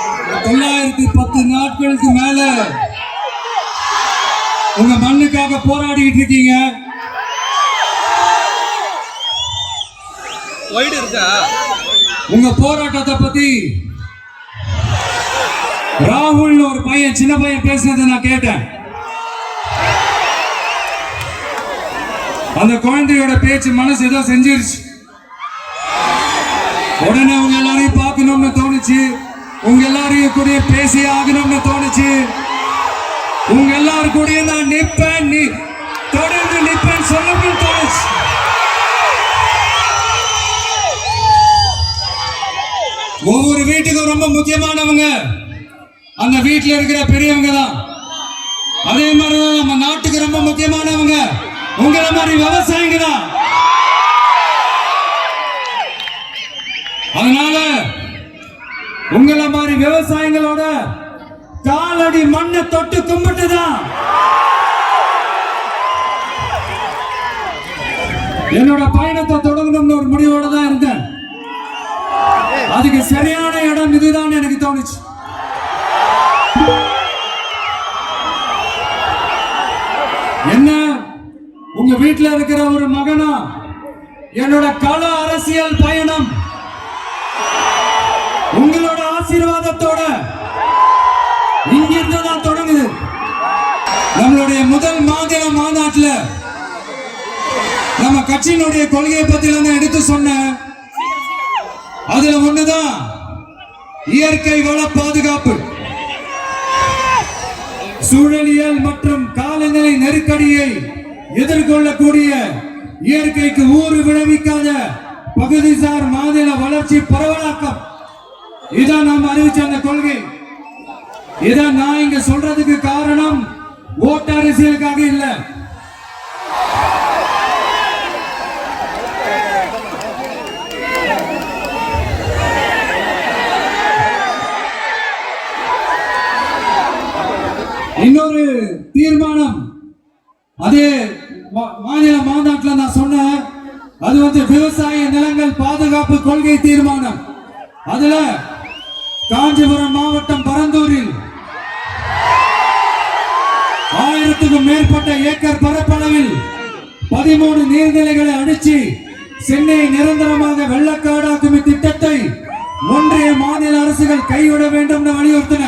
910 நாட்களுக்கு மேல உங்க மண்ணுக்காக போராடிட்டு இருக்கீங்க. உங்க போராட்டத்தை பத்தி ராகுல் ஒரு பையன், சின்ன பையன் பேசுனதை நான் கேட்டேன். அந்த குழந்தையோட பேச்சு மனசு ஏதோ செஞ்சிருச்சு. உடனே உங்க எல்லாரையும் பார்க்கணும்னு தோணுச்சு, உங்க எல்லாரையும் கூட பேசி ஆகணும்னு தோணுச்சு, உங்க எல்லாரும் கூட நான் நிப்பேன், நீ தொடர்ந்து நிப்பேன் சொல்லணும்னு தோணுச்சு. ஒவ்வொரு வீட்டுக்கும் ரொம்ப முக்கியமானவங்க அந்த வீட்டுல இருக்கிற பெரியவங்க தான். அதே மாதிரிதான் நம்ம நாட்டுக்கு ரொம்ப முக்கியமானவங்க உங்களை மாதிரி விவசாயிங்க தான். அதனால உங்களை மாதிரி விவசாயிகளோட காலடி மண்ணை தொட்டு கும்பிட்டுதான் என்னோட பயணத்தை தொடங்கணும்னு ஒரு முடிவோட தான் இருந்தேன். அதுக்கு சரியான இடம் இதுதான் எனக்கு தோணுச்சு. என்ன உங்க வீட்டுல இருக்கிற ஒரு மகனா என்னோட கள அரசியல் பயணம் உங்களோட ஆசீர்வாதத்தோட இங்கிருந்து தான் தொடங்குது. நம்மளுடைய முதல் மாநில மாநாட்டுல நம்ம கட்சியினுடைய கொள்கையை பத்தி நான் எடுத்து சொன்னேன். அதுல ஒண்ணுதான் இயற்கை வள பாதுகாப்பு. சூழலியல் மற்றும் காலநிலை நெருக்கடியை எதிர்கொள்ளக்கூடிய இயற்கைக்கு ஊறு விளைவிக்காத பகுதிசார் மாநில வளர்ச்சி பரவலாக்கம். இதான் நாம் அறிவிச்ச அந்த கொள்கை. இதான் நான் இங்க சொல்றதுக்கு காரணம் ஓட்டு அரசியலுக்காக இல்ல. இன்னொரு தீர்மானம் அதே மாநில மாநாட்டில் நான் சொன்னேன். அது விவசாய நிலங்கள் பாதுகாப்பு கொள்கை தீர்மானம். அதுல காஞ்சிபுரம் மாவட்டம் பரந்தூரில் 1000க்கும் மேற்பட்ட ஏக்கர் பரப்பளவில் 13 நீர்நிலைகளை அடிச்சு சென்னையை நிரந்தரமாக வெள்ளக்காடாக்கும் திட்டத்தை ஒன்றிய மாநில அரசுகள் கைவிட வேண்டும் வலியுறுத்தின.